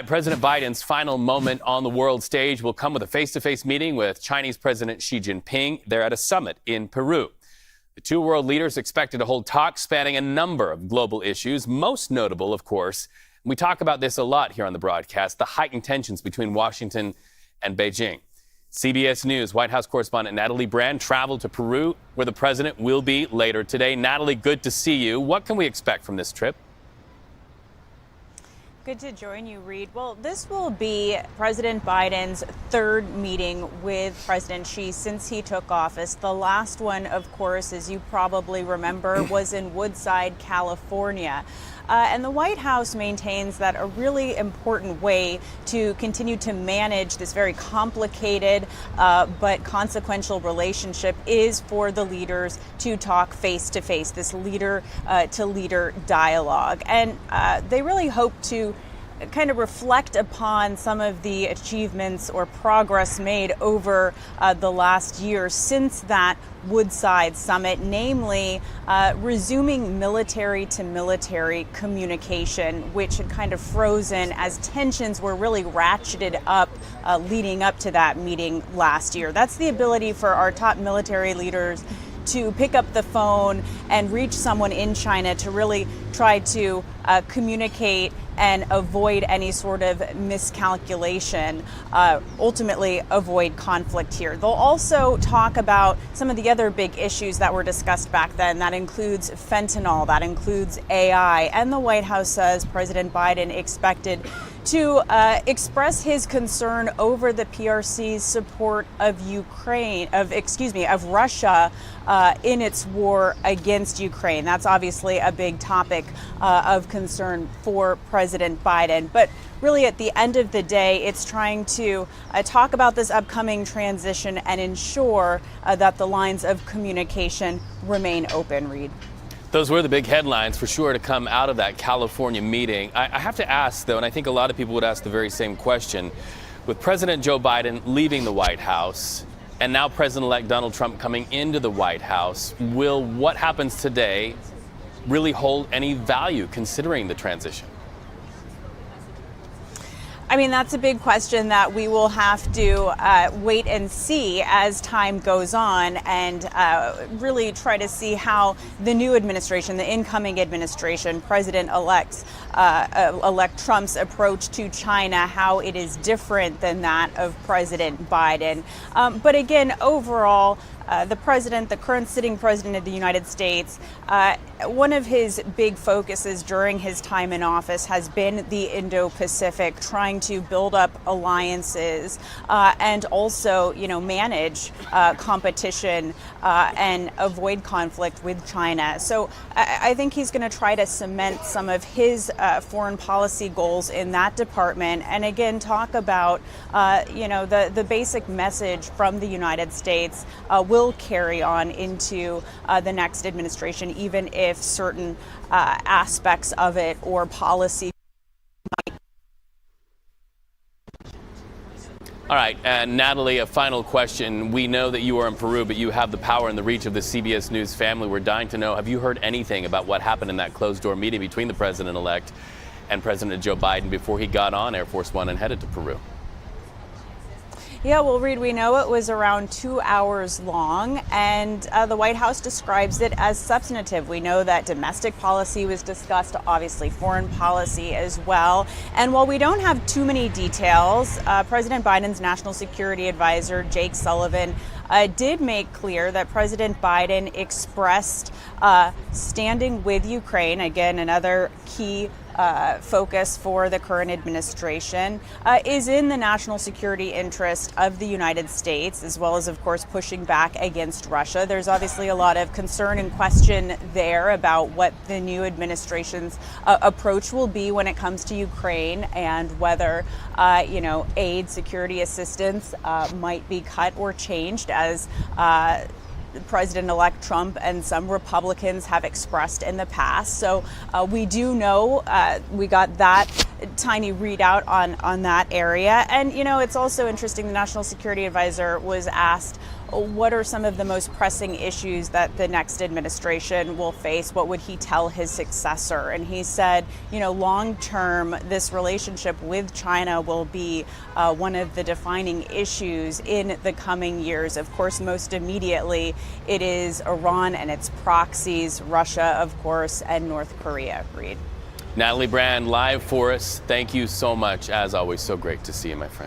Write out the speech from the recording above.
President Biden's final moment on the world stage will come with a face-to-face meeting with Chinese President Xi Jinping. They're at a summit in Peru. The two world leaders expected to hold talks spanning a number of global issues, most notable, of course, we talk about this a lot here on the broadcast, the heightened tensions between Washington and Beijing. CBS News White House correspondent Natalie Brand traveled to Peru, where the president will be later today. Natalie, good to see you. What can we expect from this trip? Good to join you, Reed. Well, this will be President Biden's third meeting with President Xi since he took office. The last one, of course, as you probably remember, was in Woodside, California. And the White House maintains that a really important way to continue to manage this very complicated but consequential relationship is for the leaders to talk face to face, this leader to leader dialogue. And they really hope to kind of reflect upon some of the achievements or progress made over the last year since that Woodside summit, namely resuming military to military communication, which had kind of frozen as tensions were really ratcheted up leading up to that meeting last year. That's the ability for our top military leaders to pick up the phone and reach someone in China to really try to communicate and avoid any sort of miscalculation, ultimately avoid conflict here. They'll also talk about some of the other big issues that were discussed back then. That includes fentanyl, that includes AI, and the White House says President Biden expected to express his concern over the PRC's support of Russia in its war against Ukraine. That's obviously a big topic of concern for President Biden. But really, at the end of the day, it's trying to talk about this upcoming transition and ensure that the lines of communication remain open, Reed. Those were the big headlines for sure to come out of that California meeting. I have to ask, though, and I think a lot of people would ask the very same question, with President Joe Biden leaving the White House and now President-elect Donald Trump coming into the White House, will what happens today really hold any value considering the transition? I mean, that's a big question that we will have to wait and see as time goes on and really try to see how the new administration, the incoming administration, President-elect Trump's approach to China, how it is different than that of President Biden. But again, overall, the current sitting president of the United States, one of his big focuses during his time in office has been the Indo-Pacific, trying to build up alliances and also, manage competition and avoid conflict with China. So I think he's going to try to cement some of his foreign policy goals in that department, and again talk about, the basic message from the United States will carry on into the next administration, even if certain aspects of it or policy might. All right, and Natalie, a final question. We know that you are in Peru, but you have the power and the reach of the CBS News family. We're dying to know, have you heard anything about what happened in that closed-door meeting between the president-elect and President Joe Biden before he got on Air Force One and headed to Peru? Yeah, well, Reed, we know it was around 2 hours long, and the White House describes it as substantive. We know that domestic policy was discussed, obviously foreign policy as well. And while we don't have too many details, President Biden's national security advisor, Jake Sullivan, did make clear that President Biden expressed standing with Ukraine, again, another key focus for the current administration, is in the national security interest of the United States, as well as, of course, pushing back against Russia. There's obviously a lot of concern and question there about what the new administration's approach will be when it comes to Ukraine and whether, aid, security assistance might be cut or changed as President-elect Trump and some Republicans have expressed in the past. So we do know we got that tiny readout on that area. And, it's also interesting, the National Security Advisor was asked what are some of the most pressing issues that the next administration will face? What would he tell his successor? And he said, long term, this relationship with China will be one of the defining issues in the coming years. Of course, most immediately, it is Iran and its proxies, Russia, of course, and North Korea. Reed. Natalie Brand, live for us. Thank you so much. As always, so great to see you, my friend.